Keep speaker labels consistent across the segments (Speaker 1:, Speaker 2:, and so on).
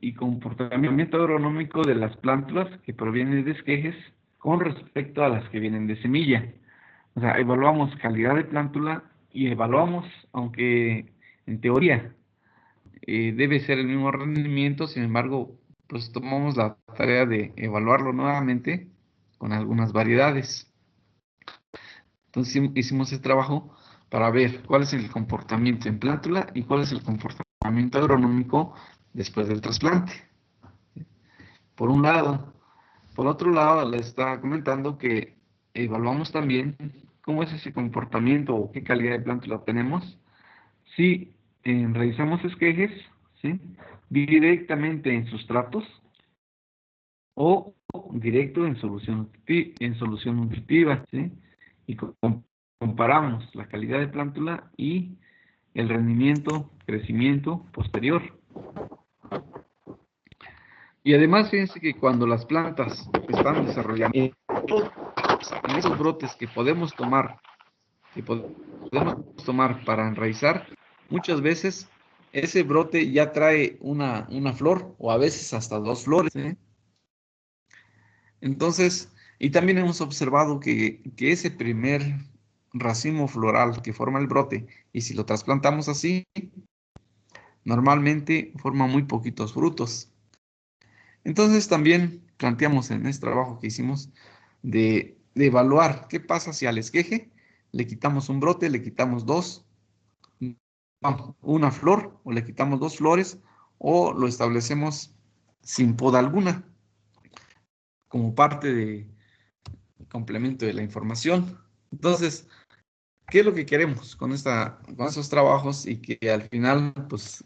Speaker 1: y comportamiento agronómico de las plántulas que provienen de esquejes con respecto a las que vienen de semilla. O sea, evaluamos calidad de plántula y evaluamos, aunque en teoría debe ser el mismo rendimiento, sin embargo, pues tomamos la tarea de evaluarlo nuevamente con algunas variedades. Entonces hicimos ese trabajo para ver cuál es el comportamiento en plántula y cuál es el comportamiento agronómico después del trasplante. Por un lado. Por otro lado, les estaba comentando que evaluamos también cómo es ese comportamiento o qué calidad de plántula tenemos si realizamos esquejes, ¿sí?, directamente en sustratos o directo en solución nutritiva, ¿sí? Y comparamos la calidad de plántula y el rendimiento, crecimiento posterior. Y además, fíjense que cuando las plantas están desarrollando, en esos brotes que podemos tomar para enraizar, muchas veces ese brote ya trae una flor o a veces hasta dos flores, ¿eh? Entonces, y también hemos observado que ese primer racimo floral que forma el brote, y si lo trasplantamos así, normalmente forma muy poquitos frutos. Entonces también planteamos en este trabajo que hicimos de evaluar qué pasa si al esqueje le quitamos un brote, le quitamos dos, una flor, o le quitamos dos flores, o lo establecemos sin poda alguna, como parte de complemento de la información. Entonces, ¿qué es lo que queremos con esos trabajos? Y que al final, pues,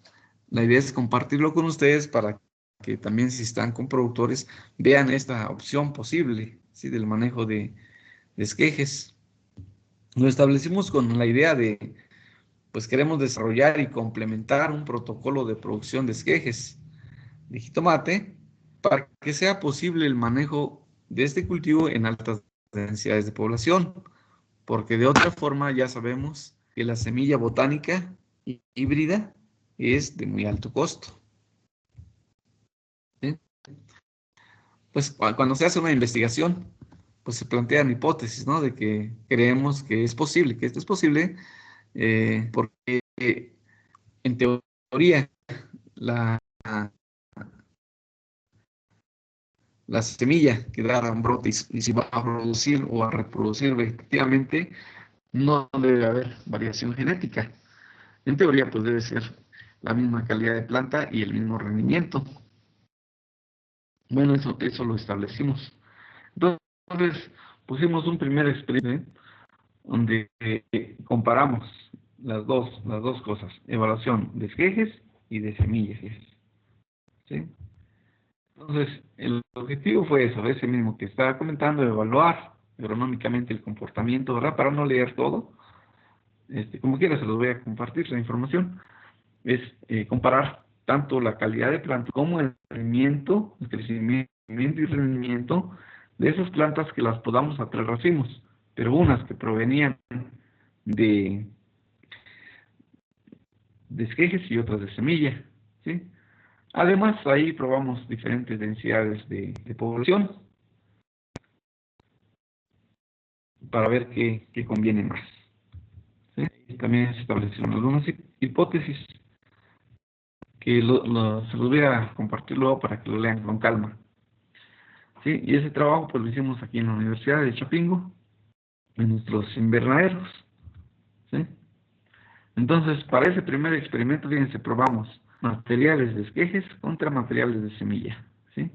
Speaker 1: la idea es compartirlo con ustedes para que también, si están con productores, vean esta opción posible, ¿sí?, del manejo de esquejes. Lo establecimos con la idea de, pues, queremos desarrollar y complementar un protocolo de producción de esquejes de jitomate para que sea posible el manejo de este cultivo en altas densidades de población, porque de otra forma ya sabemos que la semilla botánica híbrida es de muy alto costo, ¿sí? Pues cuando se hace una investigación, pues se plantean hipótesis, ¿no?, de que creemos que es posible, que esto es posible, porque en teoría la semilla que da un brote y si va a producir o a reproducir vegetativamente, no debe haber variación genética. En teoría, pues debe ser la misma calidad de planta y el mismo rendimiento. Bueno, eso lo establecimos. Entonces, pusimos un primer experimento donde comparamos las dos cosas: evaluación de esquejes y de semillas, ¿sí? Entonces, el objetivo fue eso, ese mismo que estaba comentando, evaluar agronómicamente el comportamiento, ¿verdad? Para no leer todo, como quiera se los voy a compartir la información. Es comparar tanto la calidad de planta como el rendimiento, el crecimiento y rendimiento de esas plantas que las podamos atraer racimos, pero unas que provenían de esquejes y otras de semilla, ¿sí? Además, ahí probamos diferentes densidades de población para ver qué conviene más, ¿sí? Y también se establecieron algunas hipótesis que se los voy a compartir luego para que lo lean con calma, ¿sí? Y ese trabajo pues lo hicimos aquí en la Universidad de Chapingo, en nuestros invernaderos, ¿sí? Entonces, para ese primer experimento, fíjense, probamos materiales de esquejes contra materiales de semilla, ¿sí?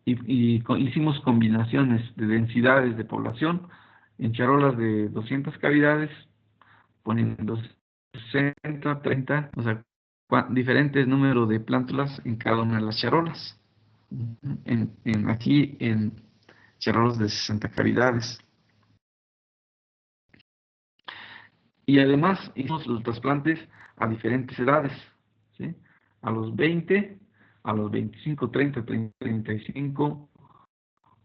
Speaker 1: Hicimos combinaciones de densidades de población en charolas de 200 cavidades, poniendo 60, 30, o sea, diferentes números de plántulas en cada una de las charolas. Aquí en charolas de 60 cavidades. Y además hicimos los trasplantes a diferentes edades, ¿sí? A los 20, a los 25, 30, 35,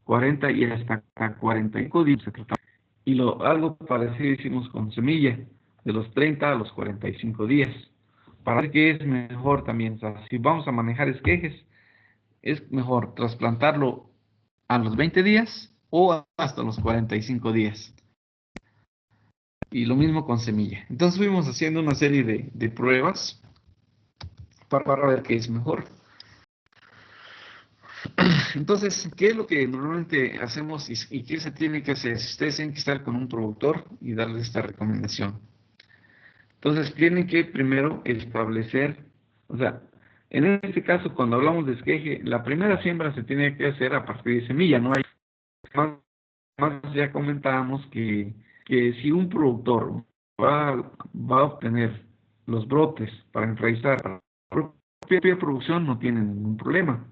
Speaker 1: 40 y hasta 45 días se trataba. Y algo parecido hicimos con semilla, de los 30 a los 45 días. para ver qué es mejor también. O sea, si vamos a manejar esquejes, es mejor trasplantarlo a los 20 días o hasta los 45 días. Y lo mismo con semilla. Entonces fuimos haciendo una serie de pruebas para ver qué es mejor. Entonces, ¿qué es lo que normalmente hacemos y qué se tiene que hacer? Ustedes tienen que estar con un productor y darles esta recomendación. Entonces, tienen que primero establecer, o sea, en este caso, cuando hablamos de esqueje, la primera siembra se tiene que hacer a partir de semilla, ¿no? Hay más, ya comentábamos que si un productor va a obtener los brotes para enraizar para la propia producción, no tiene ningún problema.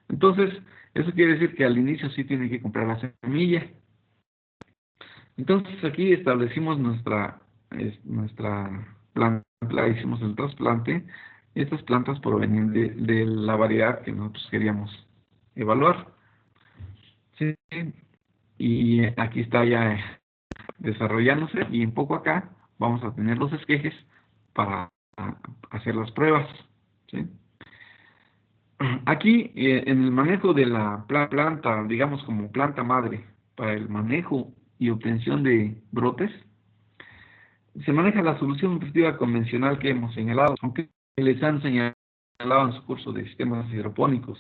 Speaker 1: Entonces, eso quiere decir que al inicio sí tiene que comprar la semilla. Entonces, aquí establecimos nuestra planta, hicimos el trasplante. Estas plantas provenían de la variedad que nosotros queríamos evaluar. ¿Sí? Y aquí está ya desarrollándose y un poco acá vamos a tener los esquejes para hacer las pruebas. ¿Sí? Aquí, en el manejo de la planta, digamos como planta madre, para el manejo y obtención de brotes, se maneja la solución nutritiva convencional que hemos señalado, aunque les han señalado en su curso de sistemas hidropónicos,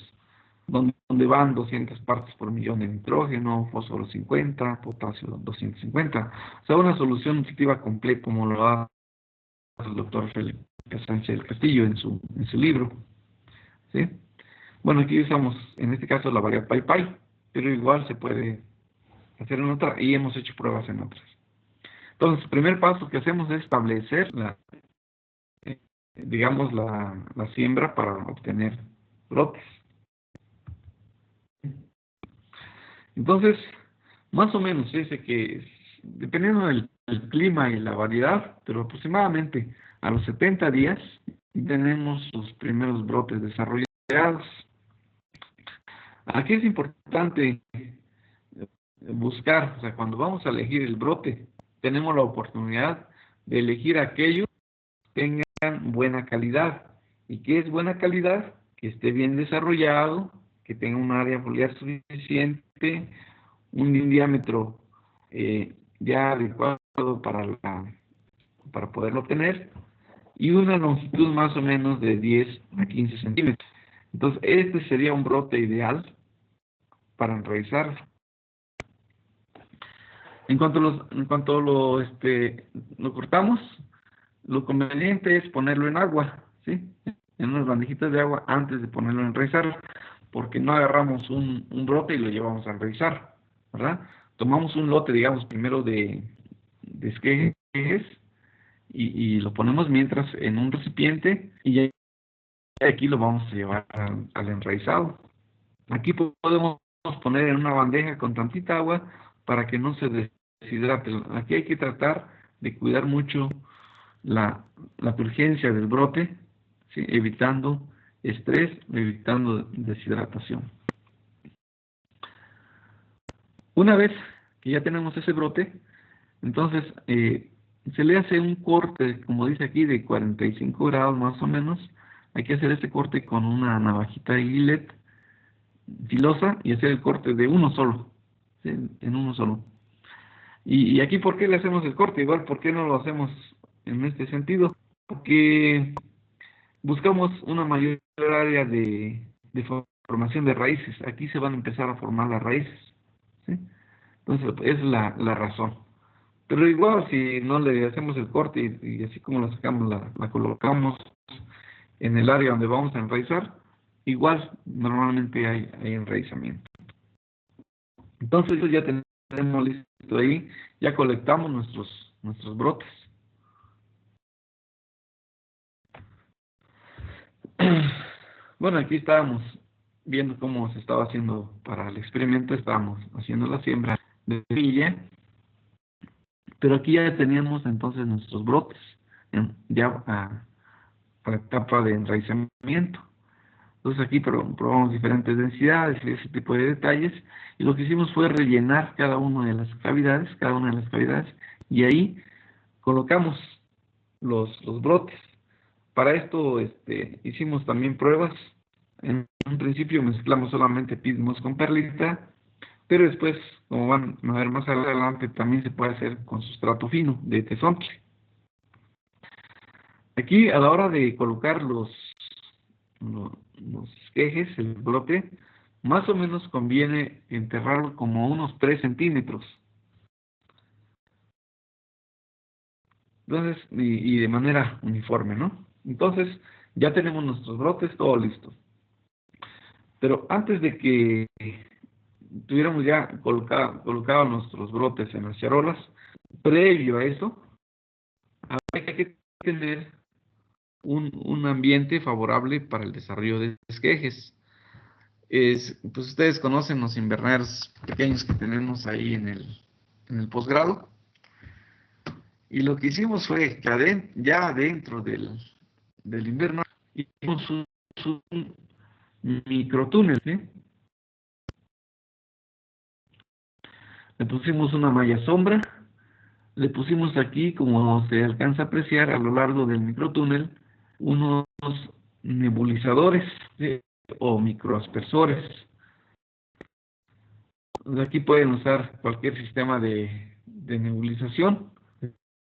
Speaker 1: donde van 200 partes por millón de nitrógeno, fósforo 50, potasio 250. O sea, una solución nutritiva completa, como lo da el doctor Felipe Sánchez del Castillo en su libro. ¿Sí? Bueno, aquí usamos, en este caso, la variedad Pai Pai, pero igual se puede hacer en otra y hemos hecho pruebas en otras. Entonces, el primer paso que hacemos es establecer digamos, la siembra para obtener brotes. Entonces, más o menos, dice que dependiendo del clima y la variedad, pero aproximadamente a los 70 días tenemos los primeros brotes desarrollados. Aquí es importante buscar, o sea, cuando vamos a elegir el brote, tenemos la oportunidad de elegir aquellos que tengan buena calidad. ¿Y qué es buena calidad? Que esté bien desarrollado, que tenga un área foliar suficiente, un diámetro ya adecuado para poderlo obtener y una longitud más o menos de 10 a 15 centímetros. Entonces, este sería un brote ideal para enraizar. En cuanto lo cortamos, lo conveniente es ponerlo en agua, ¿sí? En unas bandejitas de agua antes de ponerlo a enraizar, porque no agarramos un brote y lo llevamos a enraizar, ¿verdad? Tomamos un lote, digamos, primero de esquejes y lo ponemos mientras en un recipiente y ya aquí lo vamos a llevar al enraizado. Aquí podemos poner en una bandeja con tantita agua para que no se deshidrate. Aquí hay que tratar de cuidar mucho la turgencia del brote, ¿sí? Evitando estrés, evitando deshidratación. Una vez que ya tenemos ese brote, entonces se le hace un corte, como dice aquí, de 45 grados más o menos. Hay que hacer este corte con una navajita de Gillette filosa y hacer el corte de uno solo, ¿sí? En uno solo. Y aquí, ¿por qué le hacemos el corte? Igual, ¿por qué no lo hacemos en este sentido? Porque buscamos una mayor área de formación de raíces. Aquí se van a empezar a formar las raíces, ¿sí? Entonces, esa es la razón. Pero igual, si no le hacemos el corte y así como la sacamos, la colocamos en el área donde vamos a enraizar, igual normalmente hay enraizamiento. Entonces, ya tenemos listo ahí, ya colectamos nuestros brotes. Bueno, aquí estábamos viendo cómo se estaba haciendo para el experimento, estábamos haciendo la siembra de semilla, pero aquí ya teníamos entonces nuestros brotes, ya a la etapa de enraizamiento. Entonces aquí probamos diferentes densidades y ese tipo de detalles, y lo que hicimos fue rellenar cada una de las cavidades, y ahí colocamos los brotes. Para esto hicimos también pruebas. En un principio mezclamos solamente pismos con perlita, pero después, como van a ver más adelante, también se puede hacer con sustrato fino de tezontle. Aquí, a la hora de colocar los esquejes, el brote, más o menos conviene enterrarlo como unos 3 centímetros. Entonces, y de manera uniforme, ¿no? Entonces, ya tenemos nuestros brotes, todo listo. Pero antes de que tuviéramos ya colocado nuestros brotes en las charolas, previo a eso, hay que tener un ambiente favorable para el desarrollo de esquejes. Pues ustedes conocen los invernaderos pequeños que tenemos ahí en el posgrado. Y lo que hicimos fue que ya dentro del invernadero hicimos un microtúnel, ¿sí? Le pusimos una malla sombra, le pusimos aquí, como se alcanza a apreciar a lo largo del microtúnel, unos nebulizadores, ¿sí? O microaspersores. Aquí pueden usar cualquier sistema de nebulización.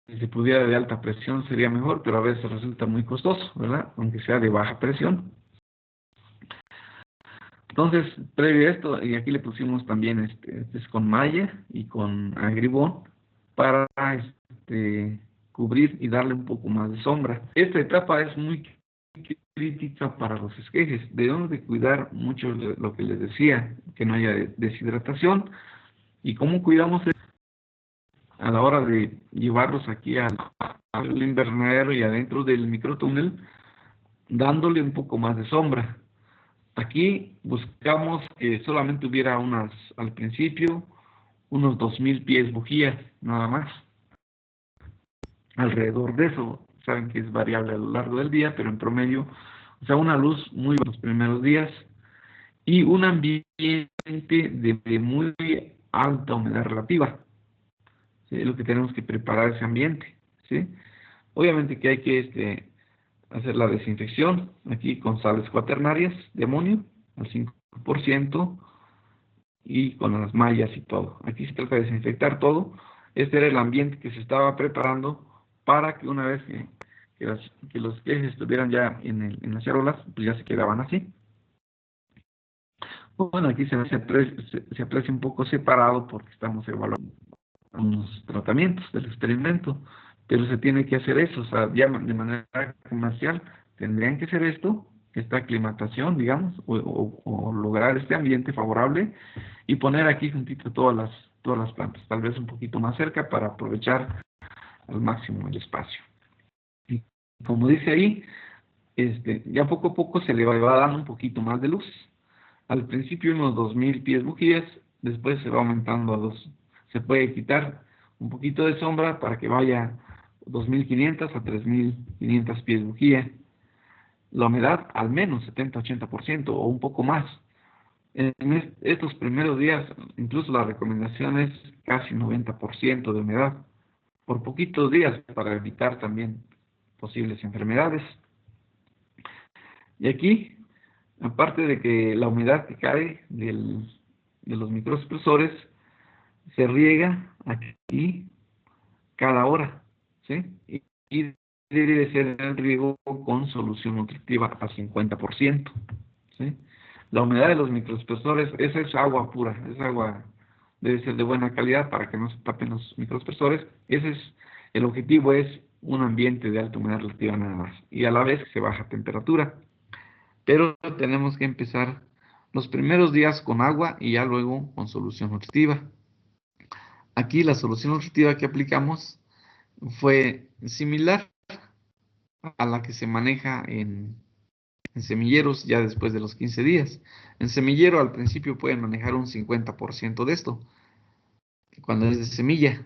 Speaker 1: Si se pudiera de alta presión sería mejor, pero a veces resulta muy costoso, ¿verdad? Aunque sea de baja presión. Entonces, previo a esto, y aquí le pusimos también este es con malla y con agribón para cubrir y darle un poco más de sombra. Esta etapa es muy crítica para los esquejes. Debemos de cuidar mucho de lo que les decía, que no haya deshidratación. ¿Y cómo cuidamos a la hora de llevarlos aquí al invernadero y adentro del microtúnel? Dándole un poco más de sombra. Aquí buscamos que solamente hubiera al principio, unos 2000 pies bujías, nada más. Alrededor de eso, saben que es variable a lo largo del día, pero en promedio, o sea, una luz muy buena los primeros días y un ambiente de muy alta humedad relativa. ¿Sí? Es lo que tenemos que preparar ese ambiente, ¿sí? Obviamente que hay que hacer la desinfección aquí con sales cuaternarias de amonio al 5% y con las mallas y todo. Aquí se trata de desinfectar todo. Este era el ambiente que se estaba preparando para que una vez que los esquejes estuvieran ya en las charolas, pues ya se quedaban así. Bueno, aquí se aprecia un poco separado porque estamos evaluando unos tratamientos del experimento, pero se tiene que hacer eso, o sea, ya de manera comercial tendrían que hacer esto, esta aclimatación, digamos, o lograr este ambiente favorable y poner aquí juntito todas las plantas, tal vez un poquito más cerca para aprovechar al máximo el espacio. Y como dice ahí, ya poco a poco se le va dando un poquito más de luz. Al principio unos 2000 pies bujías, después se va aumentando a 2. Se puede quitar un poquito de sombra para que vaya 2500 a 3500 pies bujía. La humedad al menos 70-80% o un poco más. En estos primeros días, incluso la recomendación es casi 90% de humedad, por poquitos días para evitar también posibles enfermedades. Y aquí, aparte de que la humedad que cae de los microexpresores se riega aquí cada hora, ¿sí? Y debe de ser el riego con solución nutritiva a 50%, ¿sí? La humedad de los microexpresores, esa es agua pura, es agua, debe ser de buena calidad para que no se tapen los microexpresores. El objetivo es un ambiente de alta humedad relativa nada más, y a la vez se baja temperatura. Pero tenemos que empezar los primeros días con agua y ya luego con solución nutritiva. Aquí la solución nutritiva que aplicamos fue similar a la que se maneja en semilleros ya después de los 15 días. En semillero al principio pueden manejar un 50% de esto, cuando es de semilla.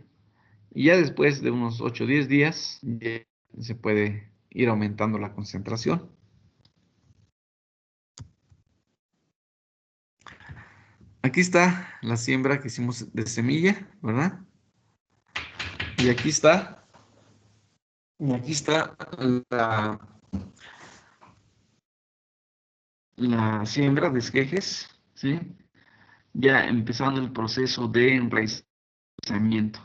Speaker 1: Y ya después de unos 8 o 10 días ya se puede ir aumentando la concentración. Aquí está la siembra que hicimos de semilla, ¿verdad? Y aquí está la la siembra de esquejes, ¿sí? Ya empezando el proceso de enraizamiento.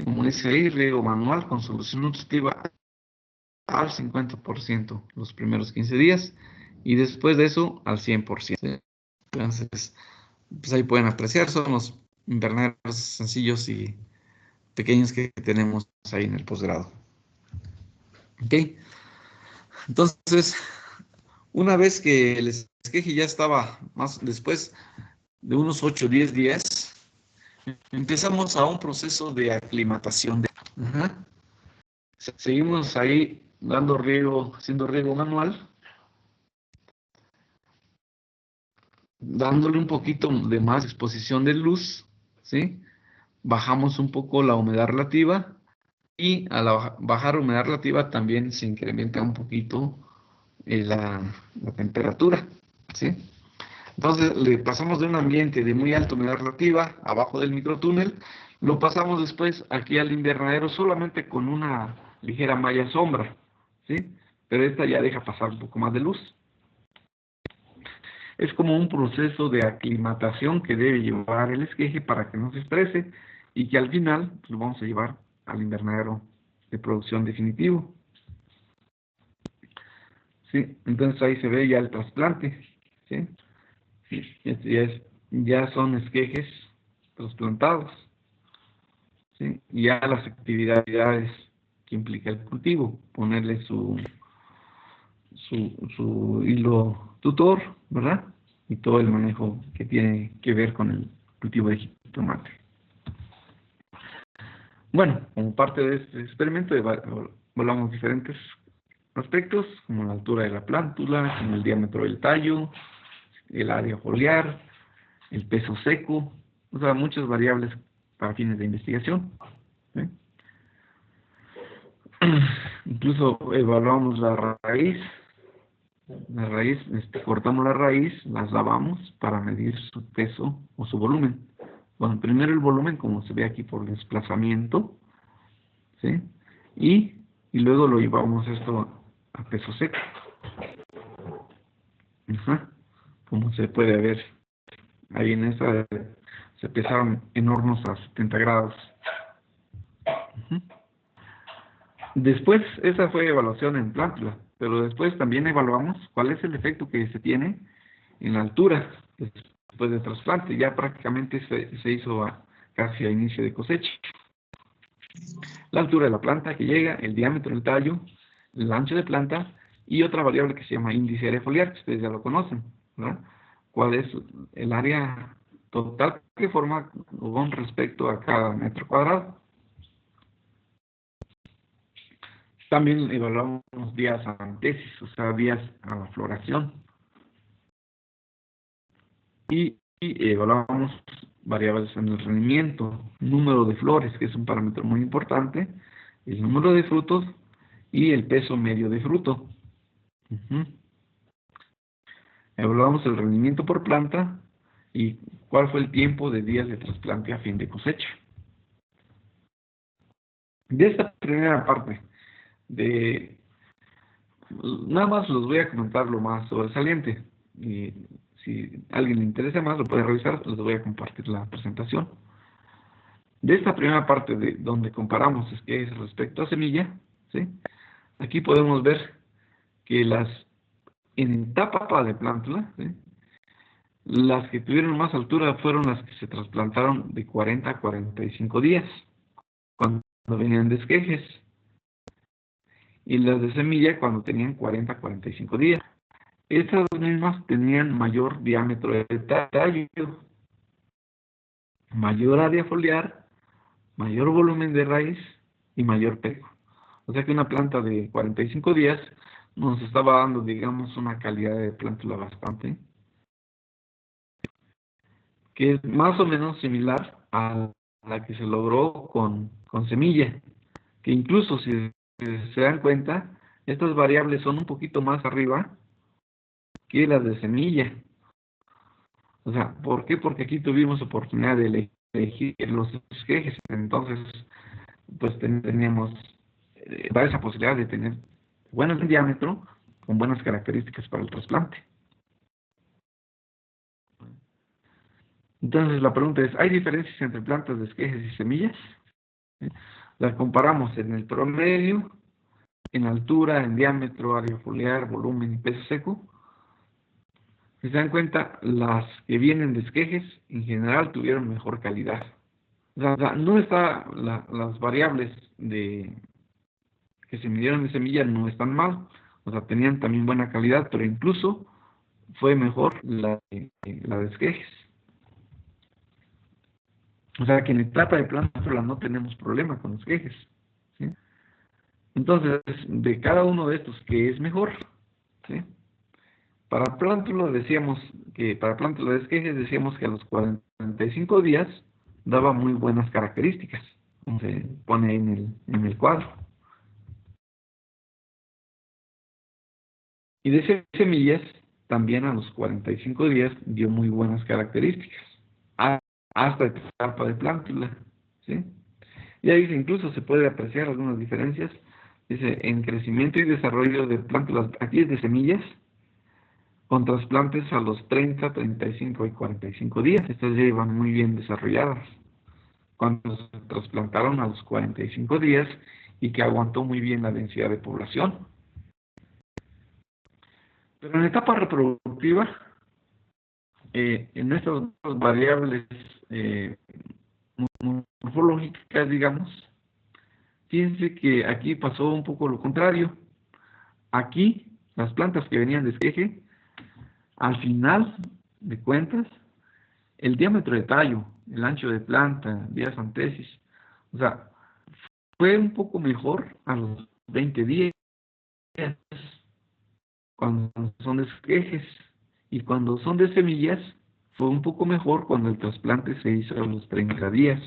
Speaker 1: Como dice ahí, riego manual con solución nutritiva al 50% los primeros 15 días y después de eso al 100%. Entonces, pues ahí pueden apreciar, son los invernaderos sencillos y pequeños que tenemos ahí en el posgrado. ¿Ok? Entonces, una vez que el esqueje ya estaba más después de unos 8 o 10 días, empezamos a un proceso de aclimatación. Ajá. Seguimos ahí dando riego, haciendo riego manual, dándole un poquito de más exposición de luz, ¿sí? Bajamos un poco la humedad relativa y al bajar humedad relativa también se incrementa un poquito la temperatura, ¿sí? Entonces le pasamos de un ambiente de muy alta humedad relativa, abajo del microtúnel, lo pasamos después aquí al invernadero solamente con una ligera malla sombra, ¿sí? Pero esta ya deja pasar un poco más de luz. Es como un proceso de aclimatación que debe llevar el esqueje para que no se estrese y que al final lo vamos a llevar al invernadero de producción definitivo. ¿Sí? Entonces ahí se ve ya el trasplante. ¿Sí? Sí, ya son esquejes trasplantados. ¿Sí? Y ya las actividades que implica el cultivo, ponerle su hilo tutor, ¿verdad? Y todo el manejo que tiene que ver con el cultivo de jitomate. Bueno, como parte de este experimento evaluamos diferentes aspectos, como la altura de la plántula, como el diámetro del tallo, el área foliar, el peso seco, o sea, muchas variables para fines de investigación. ¿Sí? Incluso evaluamos la raíz. La raíz, cortamos la raíz, las lavamos para medir su peso o su volumen. Bueno, primero el volumen, como se ve aquí por desplazamiento, ¿sí? Y luego lo llevamos esto a peso seco. Ajá. Como se puede ver ahí en esta, se pesaron en hornos a 70 grados. Ujú. Después, esa fue evaluación en plántula, pero después también evaluamos cuál es el efecto que se tiene en la altura después del trasplante. Ya prácticamente se hizo casi a inicio de cosecha. La altura de la planta que llega, el diámetro del tallo, el ancho de planta y otra variable que se llama índice de área foliar, que ustedes ya lo conocen, ¿verdad? ¿Cuál es el área total que forma con respecto a cada metro cuadrado? También evaluamos días a antesis, o sea, días a la floración. Y evaluamos variables en el rendimiento, número de flores, que es un parámetro muy importante, el número de frutos y el peso medio de fruto. Uh-huh. Evaluamos el rendimiento por planta y cuál fue el tiempo de días de trasplante a fin de cosecha. De esta primera parte, nada más los voy a comentar lo más sobresaliente. Y si a alguien le interesa más, lo puede revisar, les voy a compartir la presentación. De esta primera parte de donde comparamos es que es respecto a semilla, ¿sí? Aquí podemos ver que en etapa de plántula, ¿sí? Las que tuvieron más altura fueron las que se trasplantaron de 40 a 45 días, cuando venían de esquejes, y las de semilla cuando tenían 40 a 45 días. Estas mismas tenían mayor diámetro de tallo, mayor área foliar, mayor volumen de raíz y mayor peso. O sea que una planta de 45 días nos estaba dando, digamos, una calidad de plántula bastante, que es más o menos similar a la que se logró con semilla, que incluso si se dan cuenta, estas variables son un poquito más arriba que las de semilla. O sea, ¿por qué? Porque aquí tuvimos oportunidad de elegir los esquejes, entonces pues teníamos esa posibilidad de tener buenos en diámetro, con buenas características para el trasplante. Entonces la pregunta es, ¿hay diferencias entre plantas de esquejes y semillas? ¿Sí? Las comparamos en el promedio, en altura, en diámetro, área foliar, volumen y peso seco. Si se dan cuenta, las que vienen de esquejes en general tuvieron mejor calidad. O sea, no está, las variables que se midieron de semilla no están mal. O sea, tenían también buena calidad, pero incluso fue mejor la de esquejes. O sea, que en etapa de plántula no tenemos problema con los esquejes, ¿sí? Entonces, de cada uno de estos, ¿qué es mejor? ¿Sí? Para plántula decíamos que, para plántula de esquejes decíamos que a los 45 días daba muy buenas características, como se pone ahí en el cuadro. Y de semillas, también a los 45 días dio muy buenas características, hasta etapa de plántula, ¿sí? Y ahí incluso se puede apreciar algunas diferencias. Dice, en crecimiento y desarrollo de plántulas, aquí es de semillas, con trasplantes a los 30, 35 y 45 días. Estas ya iban muy bien desarrolladas. Cuando se trasplantaron a los 45 días y que aguantó muy bien la densidad de población. Pero en etapa reproductiva, en estas variables morfológicas, digamos, fíjense que aquí pasó un poco lo contrario. Aquí, las plantas que venían de esqueje, al final de cuentas, el diámetro de tallo, el ancho de planta, diasantesis, o sea, fue un poco mejor a los 20 días, cuando son de esquejes, y cuando son de semillas, fue un poco mejor cuando el trasplante se hizo a los 30 días.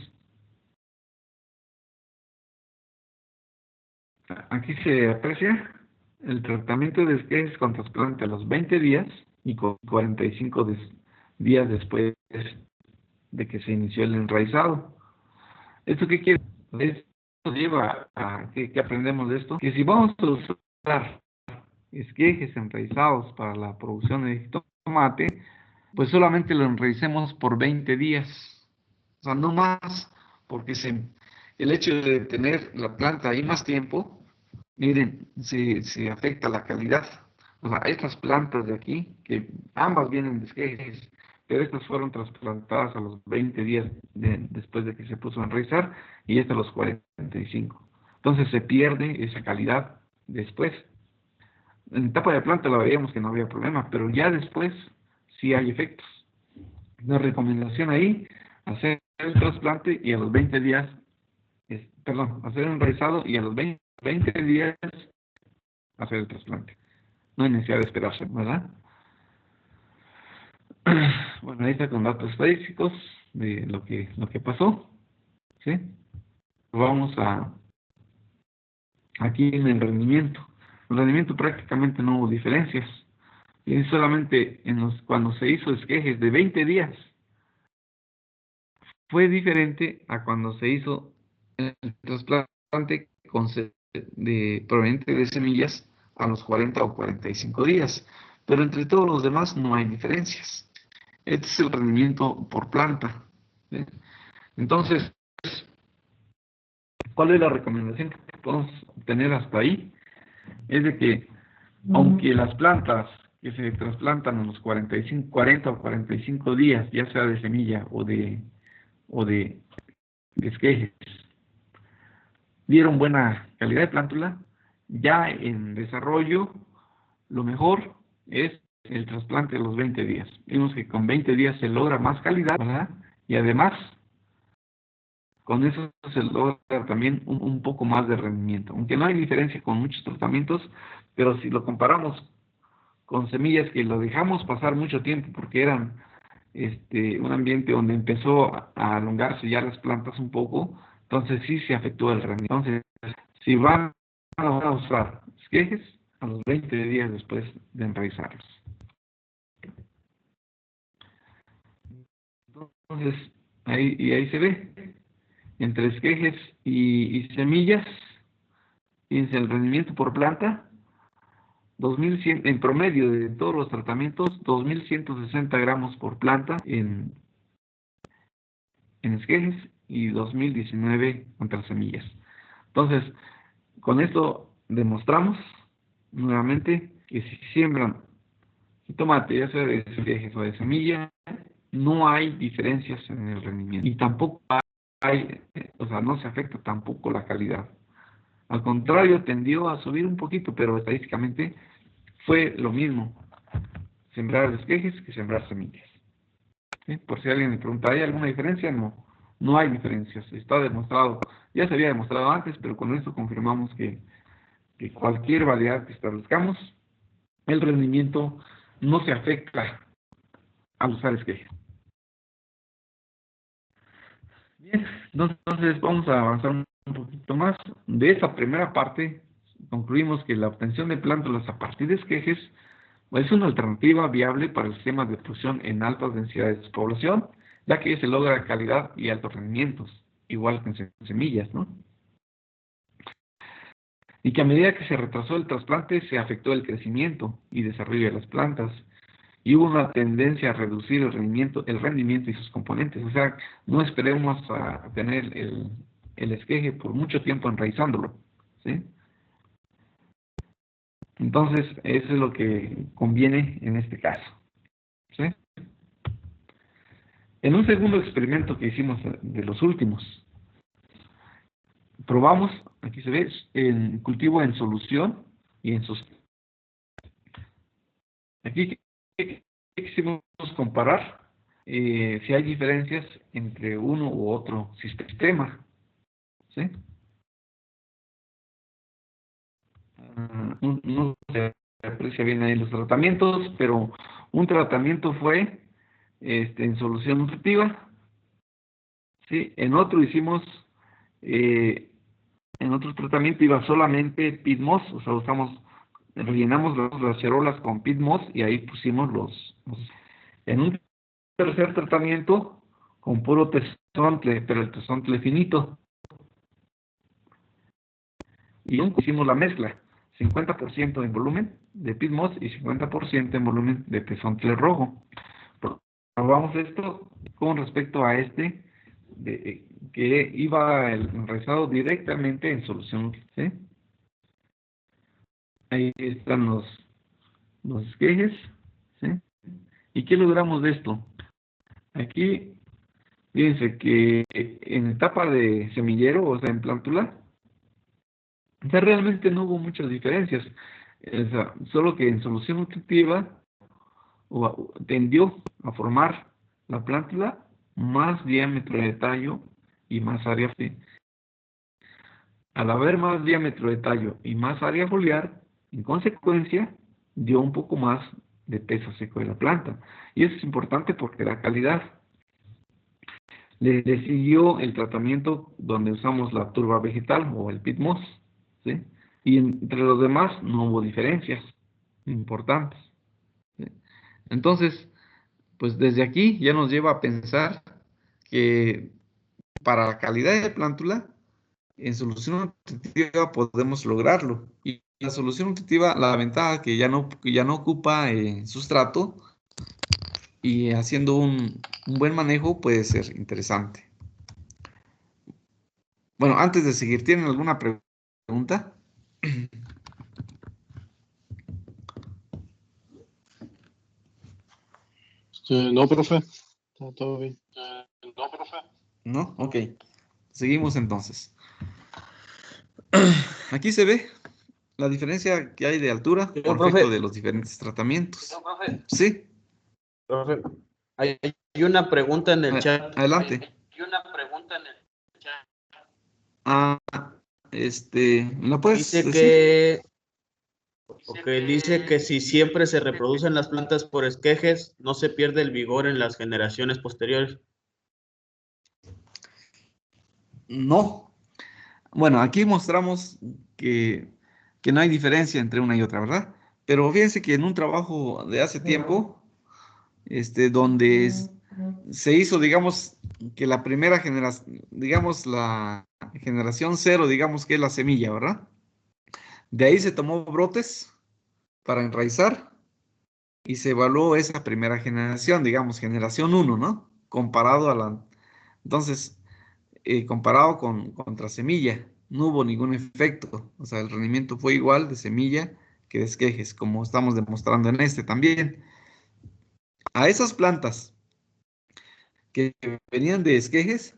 Speaker 1: Aquí se aprecia el tratamiento de esquejes con trasplante a los 20 días y con 45 días después de que se inició el enraizado. ¿Esto qué quiere decir? Esto lleva a que aprendemos de esto, que si vamos a usar esquejes enraizados para la producción de tomate, pues solamente lo enraicemos por 20 días, o sea, no más, porque el hecho de tener la planta ahí más tiempo, miren, se afecta la calidad. O sea, estas plantas de aquí, que ambas vienen de esquejes, pero estas fueron trasplantadas a los 20 días después de que se puso a enraizar y estas a los 45. Entonces se pierde esa calidad después. En etapa de planta la veíamos que no había problema, pero ya después sí hay efectos. Una recomendación ahí, hacer el trasplante y a los 20 días, hacer un enraizado y a los 20 días hacer el trasplante. No hay necesidad de esperarse, ¿verdad? Bueno, ahí está con datos estadísticos de lo que pasó, ¿sí? Vamos aquí en el rendimiento. El rendimiento prácticamente no hubo diferencias. Y solamente cuando se hizo esquejes de 20 días, fue diferente a cuando se hizo el trasplante proveniente de semillas a los 40 o 45 días. Pero entre todos los demás no hay diferencias. Este es el rendimiento por planta, ¿sí? Entonces, ¿cuál es la recomendación que podemos tener hasta ahí? Es de que, aunque las plantas que se trasplantan a los 40 o 45 días, ya sea de semilla o de esquejes, dieron buena calidad de plántula, ya en desarrollo, lo mejor es el trasplante a los 20 días. Vimos que con 20 días se logra más calidad, ¿verdad? Y además, con eso se logra también un poco más de rendimiento. Aunque no hay diferencia con muchos tratamientos, pero si lo comparamos con semillas que lo dejamos pasar mucho tiempo porque eran un ambiente donde empezó a alongarse ya las plantas un poco, entonces sí se afectó el rendimiento. Entonces, si van a usar esquejes, a los 20 días después de enraizarlos. Entonces, ahí se ve, entre esquejes y semillas, fíjense el rendimiento por planta, 2100, en promedio de todos los tratamientos, 2160 gramos por planta en esquejes y 2019 contra semillas. Entonces, con esto demostramos nuevamente que si siembran tomate, ya sea de esquejes o de semilla, no hay diferencias en el rendimiento. Y tampoco hay, o sea, no se afecta tampoco la calidad. Al contrario, tendió a subir un poquito, pero estadísticamente fue lo mismo sembrar esquejes que sembrar semillas. ¿Sí? Por si alguien me pregunta, ¿hay alguna diferencia? No, no hay diferencias. Está demostrado, ya se había demostrado antes, pero con esto confirmamos que cualquier variedad que establezcamos, el rendimiento no se afecta al usar esquejes. Bien, entonces vamos a avanzar un poquito más. De esta primera parte, concluimos que la obtención de plántulas a partir de esquejes es una alternativa viable para el sistema de producción en altas densidades de población, ya que se logra calidad y altos rendimientos, igual que en semillas, ¿no? Y que a medida que se retrasó el trasplante, se afectó el crecimiento y desarrollo de las plantas, y hubo una tendencia a reducir el rendimiento y sus componentes. O sea, no esperemos a tener el esqueje por mucho tiempo enraizándolo, ¿sí? Entonces, eso es lo que conviene en este caso, ¿sí? En un segundo experimento que hicimos de los últimos, probamos, aquí se ve, en cultivo en solución y en sus. Aquí quisimos comparar si hay diferencias entre uno u otro sistema, ¿sí? No se aprecia bien ahí los tratamientos, pero un tratamiento fue en solución nutritiva, ¿sí? En otro hicimos, en otro tratamiento iba solamente PID-MOS, o sea, rellenamos las cerolas con PID-MOS y ahí pusimos en un tercer tratamiento con puro tesontle, pero el tesontle finito. Y hicimos la mezcla, 50% en volumen de PID-MOS y 50% en volumen de tesontle rojo. Probamos esto con respecto a que iba enraizado directamente en solución, ¿sí? Ahí están los esquejes, ¿sí? ¿Y qué logramos de esto? Aquí, fíjense que en etapa de semillero, o sea, en plántula, o sea, realmente no hubo muchas diferencias. O sea, solo que en solución nutritiva tendió a formar la plántula más diámetro de tallo y más área foliar. Al haber más diámetro de tallo y más área foliar, en consecuencia, dio un poco más de peso seco de la planta. Y eso es importante porque la calidad. Le siguió el tratamiento donde usamos la turba vegetal o el PID-MOS, ¿sí? Y entre los demás no hubo diferencias importantes, ¿sí? Entonces, pues desde aquí ya nos lleva a pensar que para la calidad de plántula, en solución nutritiva podemos lograrlo. Y la solución nutritiva, la ventaja que ya no ocupa sustrato y haciendo un buen manejo puede ser interesante. Bueno, antes de seguir, ¿tienen alguna pregunta?
Speaker 2: No, profe. Está todo bien. No, profe.
Speaker 1: ¿No? Ok. Seguimos entonces. Aquí se ve la diferencia que hay de altura por efecto de los diferentes tratamientos. Sí.
Speaker 3: Profe, hay una pregunta en el chat.
Speaker 1: Adelante.
Speaker 3: Hay una pregunta en el chat.
Speaker 1: ¿la puedes
Speaker 3: Dice
Speaker 1: decir?
Speaker 3: dice que si siempre se reproducen las plantas por esquejes, no se pierde el vigor en las generaciones posteriores.
Speaker 1: No. Bueno, aquí mostramos que no hay diferencia entre una y otra, ¿verdad? Pero fíjense que en un trabajo de hace tiempo, donde se hizo, digamos, que la primera generación, digamos, la generación cero, digamos que es la semilla, ¿verdad? De ahí se tomó brotes para enraizar y se evaluó esa primera generación, digamos, generación 1, ¿no? Comparado a la... Entonces, comparado contra semilla, no hubo ningún efecto. O sea, el rendimiento fue igual de semilla que de esquejes, como estamos demostrando en este también. A esas plantas que venían de esquejes,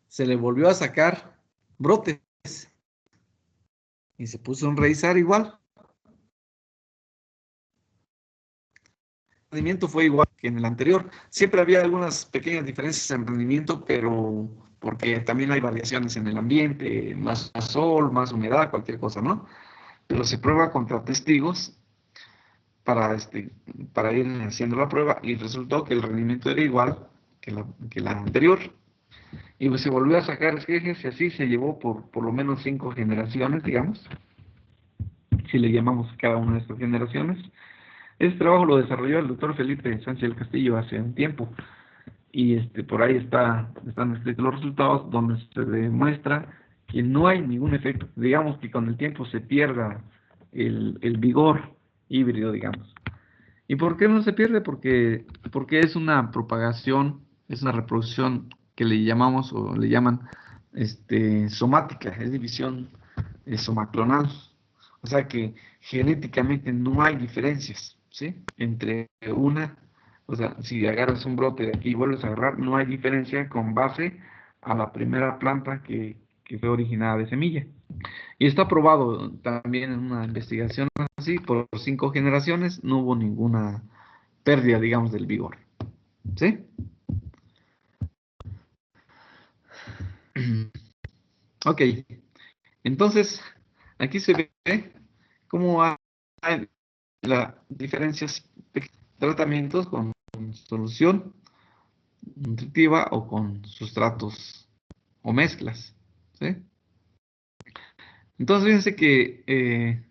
Speaker 1: se le volvió a sacar brotes y se puso a enraizar igual. El rendimiento fue igual que en el anterior. Siempre había algunas pequeñas diferencias en rendimiento, pero porque también hay variaciones en el ambiente, más sol, más humedad, cualquier cosa, ¿no? Pero se prueba contra testigos para, para ir haciendo la prueba y resultó que el rendimiento era igual que la anterior. Y pues se volvió a sacar esquejes y así se llevó por lo menos 5 generaciones, digamos, si le llamamos cada una de estas generaciones. Este trabajo lo desarrolló el doctor Felipe Sánchez del Castillo hace un tiempo y por ahí están escritos los resultados donde se demuestra que no hay ningún efecto, digamos que con el tiempo se pierda el vigor híbrido, digamos. ¿Y por qué no se pierde? Porque es una propagación, es una reproducción que le llamamos o le llaman somática, es división somaclonal. O sea que genéticamente no hay diferencias, ¿sí? Entre una, o sea, si agarras un brote de aquí y vuelves a agarrar, no hay diferencia con base a la primera planta que fue originada de semilla. Y está probado también en una investigación así, por 5 generaciones, no hubo ninguna pérdida, digamos, del vigor. ¿Sí? Ok. Entonces, aquí se ve cómo hay las diferencias de tratamientos con solución nutritiva o con sustratos o mezclas. ¿Sí? Entonces, fíjense que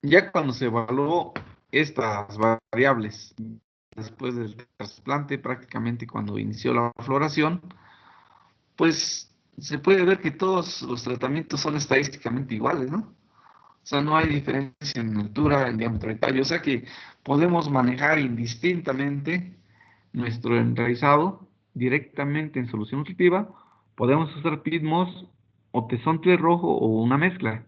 Speaker 1: ya cuando se evaluó estas variables después del trasplante, prácticamente cuando inició la floración, pues se puede ver que todos los tratamientos son estadísticamente iguales, ¿no? O sea, no hay diferencia en altura, en diámetro de tallo, o sea que podemos manejar indistintamente nuestro enraizado directamente en solución nutritiva, podemos usar pitmos o tesontle rojo o una mezcla,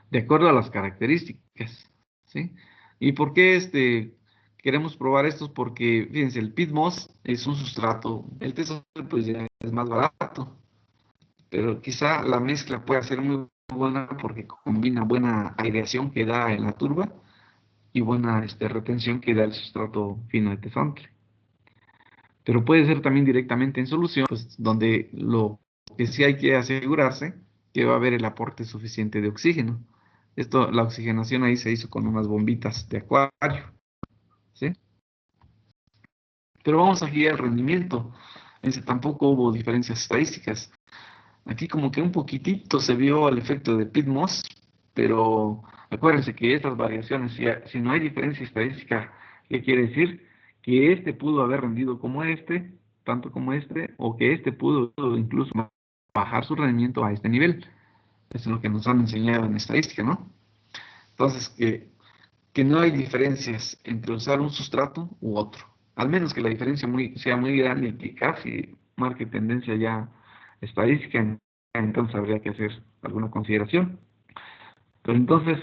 Speaker 1: de acuerdo a las características, ¿sí? ¿Y por qué queremos probar estos? Porque, fíjense, el pitmos es un sustrato, el tesontle pues ya es más barato, pero quizá la mezcla pueda ser muy buena porque combina buena aireación que da en la turba y buena retención que da el sustrato fino de tesontle. Pero puede ser también directamente en solución, pues donde lo que sí hay que asegurarse que va a haber el aporte suficiente de oxígeno. La oxigenación ahí se hizo con unas bombitas de acuario, ¿sí? Pero vamos aquí al rendimiento. Tampoco hubo diferencias estadísticas. Aquí como que un poquitito se vio el efecto de pitmos, pero acuérdense que estas variaciones, si no hay diferencia estadística, ¿qué quiere decir? Que pudo haber rendido como tanto como o que pudo incluso bajar su rendimiento a este nivel. Eso es lo que nos han enseñado en estadística, ¿no? Entonces, que no hay diferencias entre usar un sustrato u otro. Al menos que la diferencia sea muy grande y que casi marque tendencia ya estadística, entonces habría que hacer alguna consideración. Pero entonces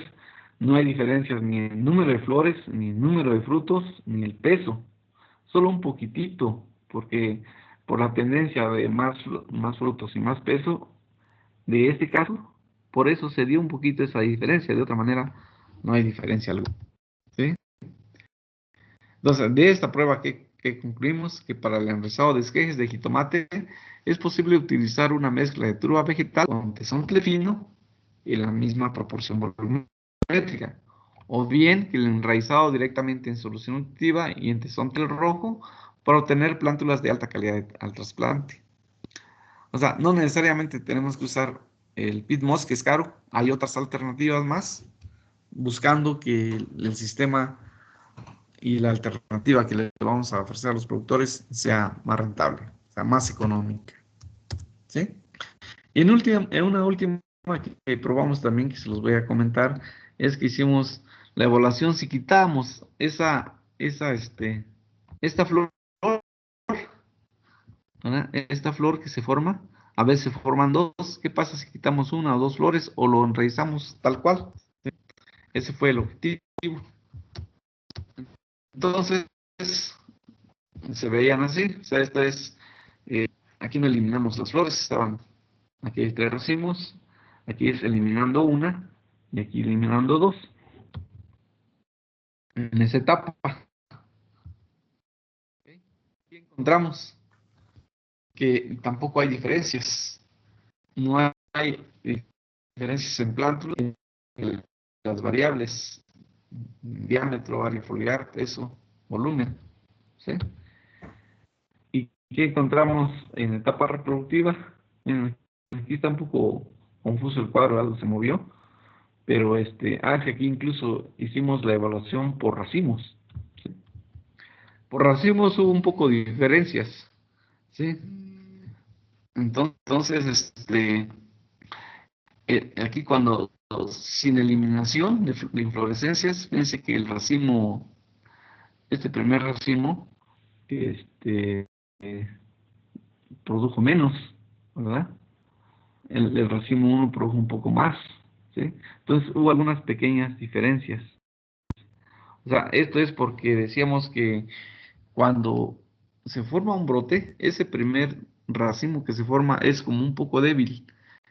Speaker 1: no hay diferencias ni en número de flores, ni en número de frutos, ni el peso. Solo un poquitito, porque por la tendencia de más frutos y más peso, de este caso, por eso se dio un poquito esa diferencia. De otra manera, no hay diferencia alguna. ¿Sí? Entonces, de esta prueba que concluimos que para el enraizado de esquejes de jitomate es posible utilizar una mezcla de turba vegetal con tesontle fino y la misma proporción volumétrica, o bien que el enraizado directamente en solución nutritiva y en tesontle rojo para obtener plántulas de alta calidad al trasplante. O sea, no necesariamente tenemos que usar el pitmos, que es caro, hay otras alternativas más, buscando que el sistema y la alternativa que le vamos a ofrecer a los productores sea más rentable, sea más económica. ¿Sí? Y en una última que probamos también, que se los voy a comentar, es que hicimos la evaluación. Si quitamos esta flor, ¿verdad? Esta flor que se forma, a veces se forman dos. ¿Qué pasa si quitamos una o dos flores o lo enraizamos tal cual? Ese fue el objetivo. Entonces, se veían así. O sea, aquí no eliminamos las flores, estaban, aquí hay 3 racimos, aquí es eliminando una y aquí eliminando 2. En esa etapa, ¿ok? Y encontramos que tampoco hay diferencias. No hay diferencias en plántulas, en las variables, diámetro, área foliar, peso, volumen, ¿sí? ¿Y qué encontramos en etapa reproductiva? Miren, aquí está un poco confuso el cuadro, algo se movió, pero es que aquí incluso hicimos la evaluación por racimos, ¿sí? Por racimos hubo un poco de diferencias, ¿sí? Entonces, aquí cuando sin eliminación de inflorescencias, fíjense que el racimo, este primer racimo, eh, produjo menos, ¿verdad? El racimo 1 produjo un poco más, ¿sí? Entonces hubo algunas pequeñas diferencias. O sea, esto es porque decíamos que cuando se forma un brote, ese primer racimo que se forma es como un poco débil.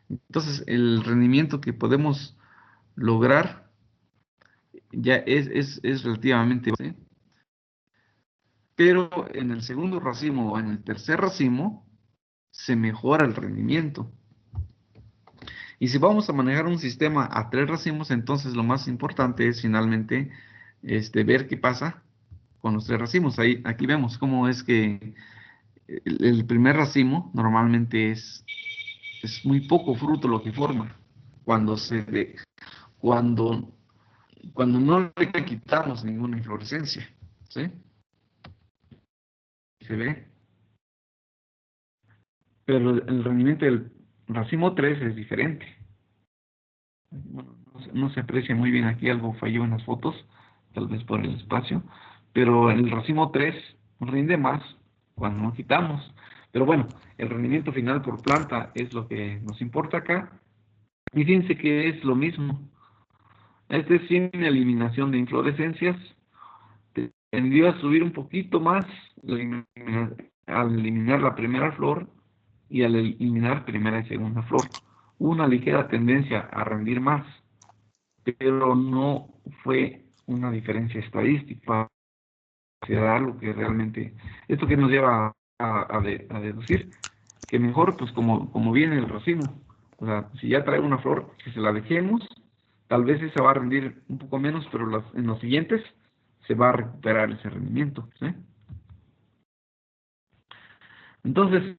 Speaker 1: Entonces, el rendimiento que podemos lograr ya es relativamente bajo, ¿sí? Pero en el segundo racimo o en el tercer racimo se mejora el rendimiento. Y si vamos a manejar un sistema a 3 racimos, entonces lo más importante es finalmente ver qué pasa con los 3 racimos. Aquí vemos cómo es que el primer racimo normalmente es muy poco fruto lo que forma. Cuando cuando, cuando no le quitamos ninguna inflorescencia, ¿sí? Se ve. Pero el rendimiento del racimo 3 es diferente. Bueno, no se aprecia muy bien aquí, algo falló en las fotos, tal vez por el espacio, pero el racimo 3 rinde más cuando no quitamos. Pero bueno, el rendimiento final por planta es lo que nos importa acá. Y fíjense que es lo mismo. Este sin eliminación de inflorescencias tendió a subir un poquito más al eliminar la primera flor y al eliminar primera y segunda flor. Una ligera tendencia a rendir más, pero no fue una diferencia estadística. Se da lo que realmente, esto que nos lleva a deducir que mejor, pues como viene el racimo, o sea, si ya trae una flor, que se la dejemos, tal vez esa va a rendir un poco menos, pero en los siguientes se va a recuperar ese rendimiento, ¿sí? Entonces,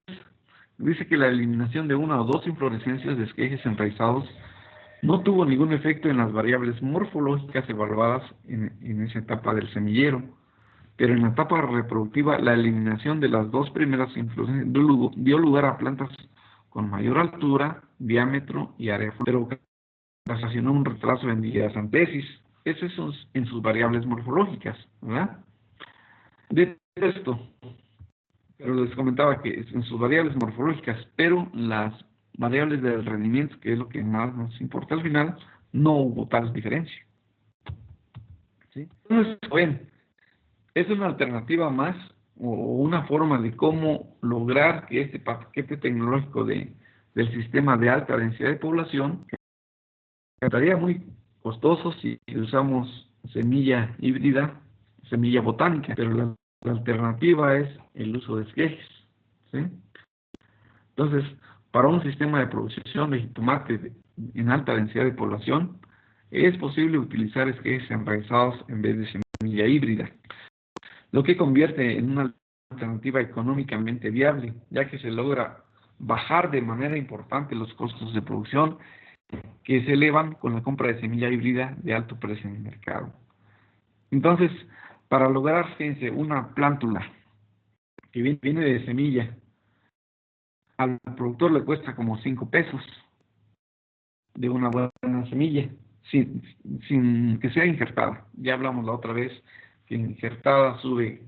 Speaker 1: dice que la eliminación de una o dos inflorescencias de esquejes enraizados no tuvo ningún efecto en las variables morfológicas evaluadas en esa etapa del semillero, pero en la etapa reproductiva la eliminación de las 2 primeras inflorescencias dio lugar a plantas con mayor altura, diámetro y área, pero ocasionó un retraso en diasantesis. Eso es en sus variables morfológicas, ¿verdad? De esto, pero les comentaba que en sus variables morfológicas, pero las variables del rendimiento, que es lo que más nos importa al final, no hubo tal diferencia, ¿sí? Entonces, ven, es una alternativa más o una forma de cómo lograr que este paquete tecnológico del sistema de alta densidad de población estaría muy costoso si usamos semilla híbrida, semilla botánica, pero la alternativa es el uso de esquejes, ¿sí? Entonces, para un sistema de producción de jitomate en alta densidad de población, es posible utilizar esquejes enraizados en vez de semilla híbrida, lo que convierte en una alternativa económicamente viable, ya que se logra bajar de manera importante los costos de producción que se elevan con la compra de semilla híbrida de alto precio en el mercado. Entonces, para lograr, fíjense, una plántula que viene de semilla, al productor le cuesta como 5 pesos de una buena semilla, sin, sin que sea injertada. Ya hablamos la otra vez que injertada sube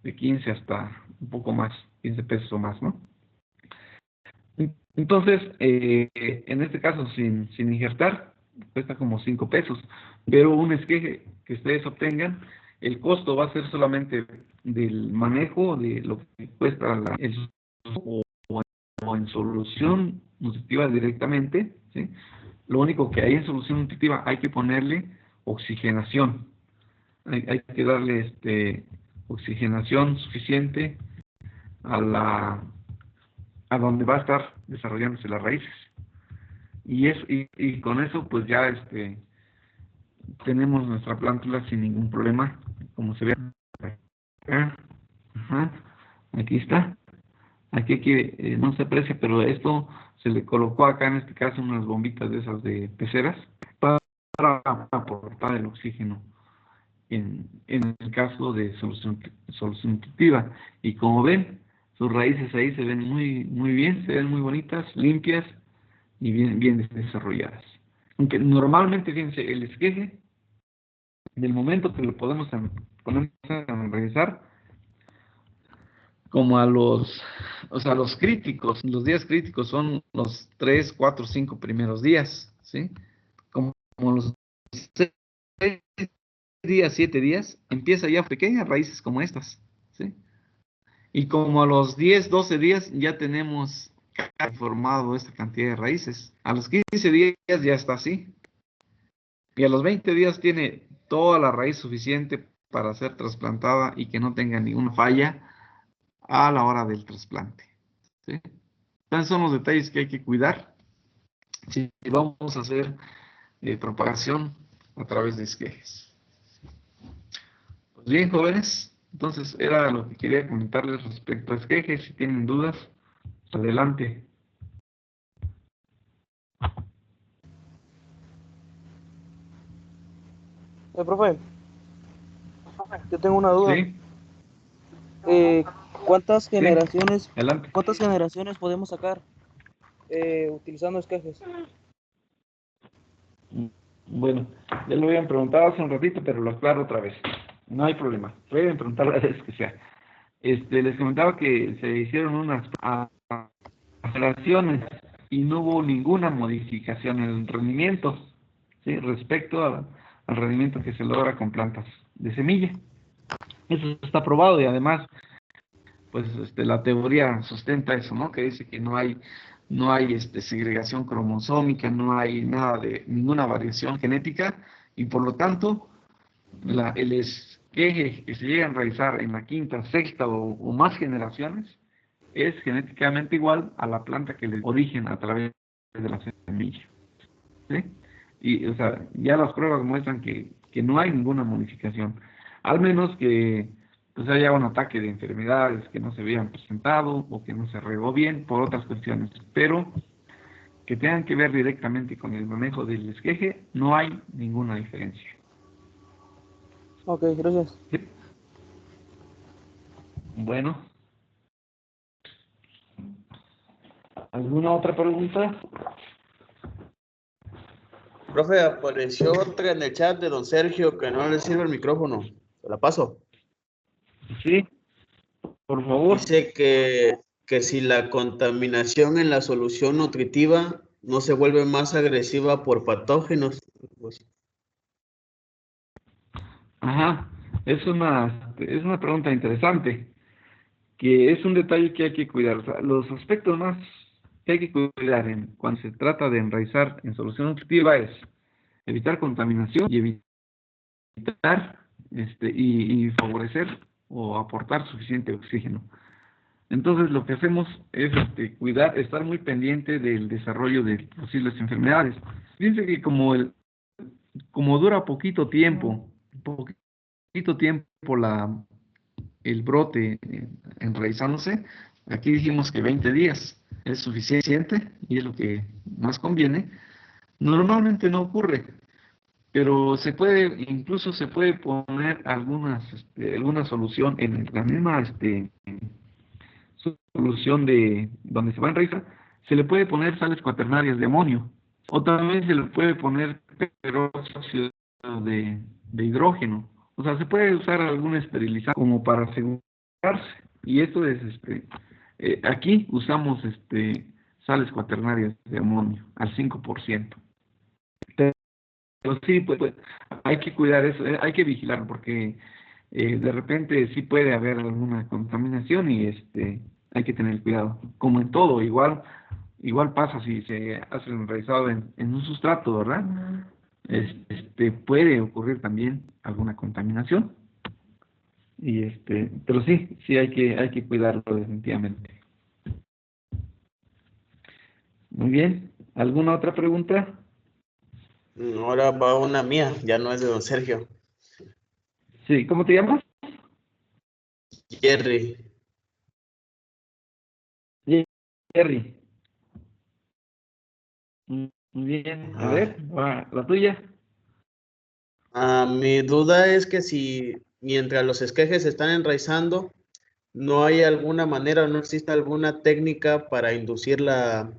Speaker 1: de 15 hasta un poco más, 15 pesos o más, ¿no? Entonces, en este caso, sin injertar, cuesta como 5 pesos, pero un esqueje que ustedes obtengan, el costo va a ser solamente del manejo de lo que cuesta o, o en solución nutritiva directamente, ¿sí? Lo único que hay en solución nutritiva hay que ponerle oxigenación. Hay que darle oxigenación suficiente a donde va a estar desarrollándose las raíces. Y con eso pues ya tenemos nuestra plántula sin ningún problema, como se ve acá. Ajá, aquí está. Aquí que no se aprecia, pero esto se le colocó acá en este caso unas bombitas de esas de peceras para aportar el oxígeno en el caso de solución nutritiva. Y como ven, sus raíces ahí se ven muy bien, se ven muy bonitas, limpias y bien desarrolladas. Aunque normalmente, fíjense, el esqueje, del momento que lo ponemos a realizar, como los críticos, los días críticos son los 3, 4, 5 primeros días, ¿sí? Como los 6 días, 7 días, empieza ya pequeñas raíces como estas, ¿sí? Y como a los 10, 12 días ya tenemos formado esta cantidad de raíces. A los 15 días ya está así. Y a los 20 días tiene toda la raíz suficiente para ser trasplantada y que no tenga ninguna falla a la hora del trasplante, ¿sí? Entonces son los detalles que hay que cuidar si vamos a hacer propagación a través de esquejes. Pues bien, jóvenes, entonces era lo que quería comentarles respecto a esquejes. Si tienen dudas, adelante.
Speaker 4: Profe, yo tengo una duda.
Speaker 1: ¿Sí?
Speaker 4: ¿Cuántas
Speaker 1: ¿Sí?
Speaker 4: generaciones,
Speaker 1: Adelante.
Speaker 4: cuántas generaciones podemos sacar utilizando esquejes?
Speaker 1: Bueno, ya lo habían preguntado hace un ratito, pero lo aclaro otra vez. No hay problema. Pueden preguntar las veces que sea. Les comentaba que se hicieron unas aclaraciones y no hubo ninguna modificación en el rendimiento, ¿sí? Respecto al rendimiento que se logra con plantas de semilla. Eso está probado y además, pues la teoría sustenta eso, ¿no? Que dice que no hay segregación cromosómica, no hay nada de ninguna variación genética y por lo tanto el esqueje que se llega a realizar en la quinta, sexta o más generaciones es genéticamente igual a la planta que le origen a través de la semilla, ¿sí? Y, o sea, ya las pruebas muestran que no hay ninguna modificación, al menos que pues haya un ataque de enfermedades que no se habían presentado o que no se regó bien por otras cuestiones, pero que tengan que ver directamente con el manejo del esqueje, no hay ninguna diferencia.
Speaker 4: Ok, gracias.
Speaker 1: ¿Sí? Bueno, ¿alguna otra pregunta?
Speaker 3: Profe, apareció otra en el chat de don Sergio que no le sirve el micrófono. Se la paso.
Speaker 1: Sí, por favor.
Speaker 3: Dice que si la contaminación en la solución nutritiva no se vuelve más agresiva por patógenos. Pues,
Speaker 1: Ajá, es una pregunta interesante, que es un detalle que hay que cuidar. O sea, los aspectos más que hay que cuidar cuando se trata de enraizar en solución nutritiva es evitar contaminación y evitar y favorecer o aportar suficiente oxígeno. Entonces lo que hacemos es cuidar, estar muy pendiente del desarrollo de posibles enfermedades. Fíjense que como dura poquito tiempo el brote enraizándose, aquí dijimos que 20 días es suficiente y es lo que más conviene. Normalmente no ocurre, pero incluso se puede poner alguna solución en la misma solución de donde se va a enraizar, se le puede poner sales cuaternarias de amonio, o también se le puede poner peróxido de hidrógeno. O sea, se puede usar algún esterilizante como para asegurarse. Y esto es, aquí usamos sales cuaternarias de amonio al 5%. Pero sí, pues, hay que cuidar eso, hay que vigilar porque de repente sí puede haber alguna contaminación y hay que tener cuidado. Como en todo, igual pasa si se hace el enraizado en un sustrato, ¿verdad? Puede ocurrir también alguna contaminación. Y pero sí hay que cuidarlo definitivamente. Muy bien. ¿Alguna otra pregunta?
Speaker 3: Ahora va una mía, ya no es de don Sergio.
Speaker 1: Sí, ¿cómo te llamas?
Speaker 3: Jerry.
Speaker 1: Jerry. Muy bien. A
Speaker 3: Ajá.
Speaker 1: ver, la tuya.
Speaker 3: Mi duda es que si mientras los esquejes se están enraizando, no hay alguna manera o no existe alguna técnica para inducir la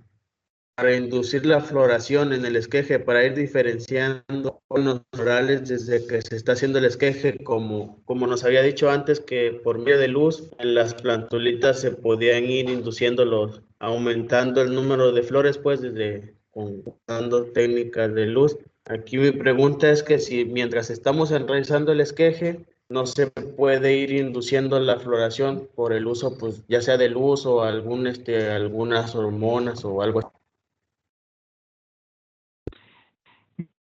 Speaker 3: floración en el esqueje, para ir diferenciando los florales desde que se está haciendo el esqueje, como nos había dicho antes, que por medio de luz en las plantulitas se podían ir induciéndolos, aumentando el número de flores, pues desde usando técnicas de luz. Aquí mi pregunta es que si mientras estamos enraizando el esqueje, no se puede ir induciendo la floración por el uso, pues ya sea de luz o algunas hormonas o algo así.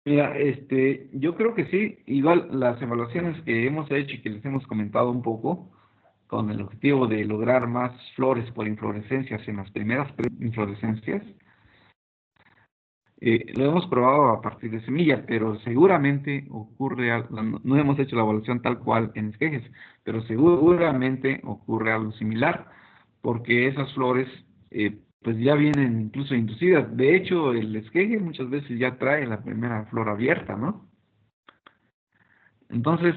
Speaker 1: Mira, yo creo que sí, igual las evaluaciones que hemos hecho y que les hemos comentado un poco, con el objetivo de lograr más flores por inflorescencias en las primeras inflorescencias, lo hemos probado a partir de semilla, pero seguramente ocurre algo, no hemos hecho la evaluación tal cual en esquejes, pero seguramente ocurre algo similar, porque esas flores pues ya vienen incluso inducidas. De hecho, el esqueje muchas veces ya trae la primera flor abierta, ¿no? Entonces,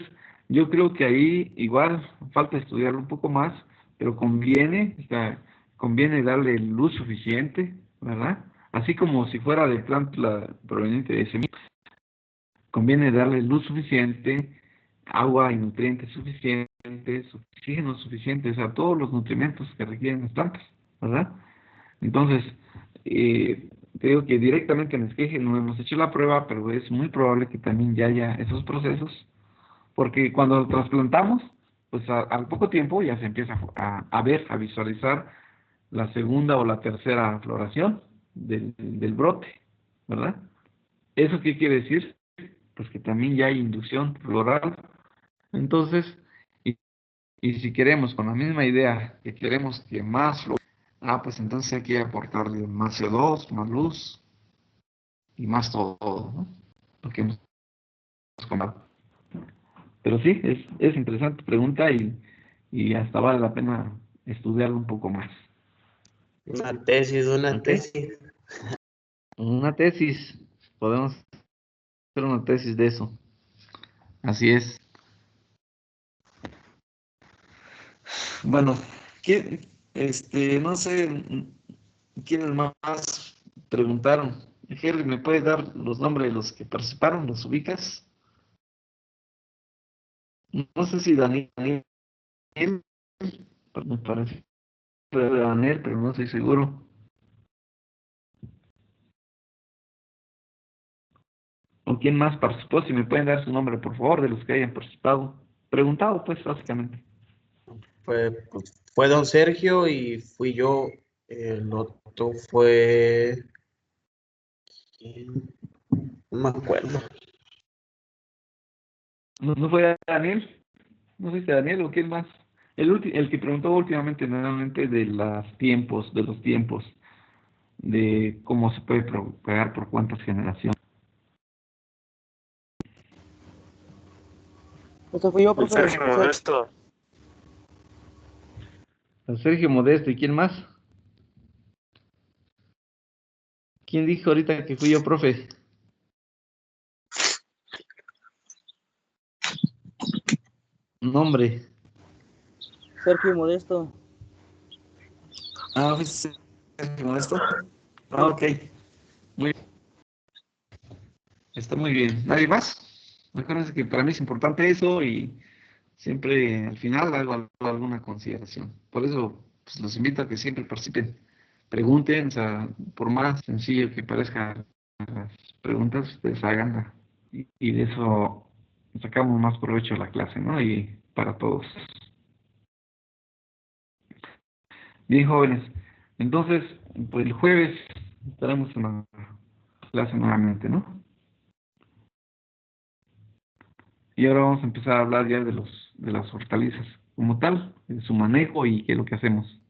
Speaker 1: yo creo que ahí igual falta estudiarlo un poco más, pero conviene, o sea, conviene darle luz suficiente, ¿verdad? Así como si fuera de planta proveniente de semilla, conviene darle luz suficiente, agua y nutrientes suficientes, oxígeno suficiente, o sea, todos los nutrimentos que requieren las plantas, ¿verdad? Entonces, creo que directamente en esqueje no hemos hecho la prueba, pero es muy probable que también ya haya esos procesos porque cuando lo trasplantamos, pues al poco tiempo ya se empieza a ver, a visualizar la segunda o la tercera floración del brote, ¿verdad? ¿Eso qué quiere decir? Pues que también ya hay inducción floral. Entonces, y si queremos, con la misma idea, que queremos que más pues entonces hay que aportarle más CO2, más luz y más todo, ¿no? Lo que hemos comentado. Pero sí, es interesante tu pregunta y hasta vale la pena estudiarlo un poco más.
Speaker 3: Una tesis.
Speaker 1: ¿Ok? Una tesis, podemos hacer una tesis de eso. Así es. Bueno, no sé, ¿quiénes más preguntaron? Jerry, ¿me puedes dar los nombres de los que participaron? ¿Los ubicas? No sé si Daniel, me parece que era Daniel, pero no estoy seguro. ¿O quién más participó? Si me pueden dar su nombre, por favor, de los que hayan participado. Preguntado, pues, básicamente.
Speaker 3: Fue don Sergio y fui yo. El otro fue... No me acuerdo.
Speaker 1: ¿No fue Daniel? No sé si Daniel o quién más. El que preguntó últimamente, nuevamente, de los tiempos, de cómo se puede propagar por cuántas generaciones.
Speaker 4: Este fui yo,
Speaker 5: El
Speaker 4: profe.
Speaker 5: Sergio Modesto.
Speaker 1: Sergio Modesto, ¿y quién más? ¿Quién dijo ahorita que fui yo, profe? Nombre.
Speaker 4: Sergio Modesto.
Speaker 1: ¿Fue Sergio Modesto? Ok. Muy Está muy bien. ¿Nadie más? Acuérdense que para mí es importante eso y siempre al final hago alguna consideración. Por eso pues, los invito a que siempre participen. Pregunten, o sea, por más sencillo que parezcan las preguntas, ustedes háganla. Y de eso sacamos más provecho de la clase, ¿no? Y para todos. Bien, jóvenes. Entonces, pues el jueves estaremos en la clase nuevamente, ¿no? Y ahora vamos a empezar a hablar ya de las hortalizas como tal, de su manejo y qué es lo que hacemos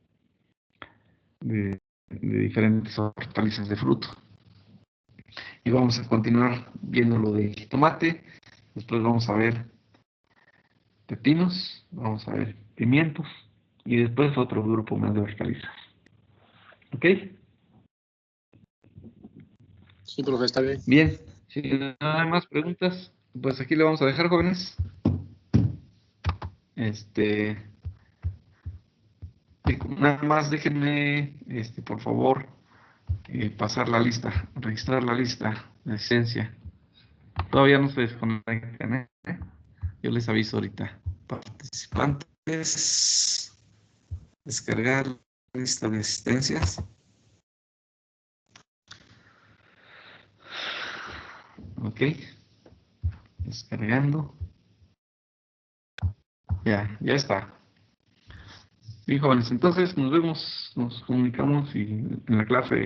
Speaker 1: de diferentes hortalizas de fruto. Y vamos a continuar viendo lo de jitomate, después vamos a ver pepinos, vamos a ver pimientos y después otro grupo más de hortalizas. ¿Ok?
Speaker 2: Sí, profe, está bien.
Speaker 1: Bien, si no hay más preguntas, pues aquí le vamos a dejar, jóvenes. Nada más déjenme, por favor, pasar la lista, registrar la lista de asistencia. Todavía no se desconectan, ¿eh? Yo les aviso ahorita. Participantes, descargar lista de asistencias. Ok, descargando. Ya está. Bien, jóvenes, entonces nos vemos, nos comunicamos y en la clase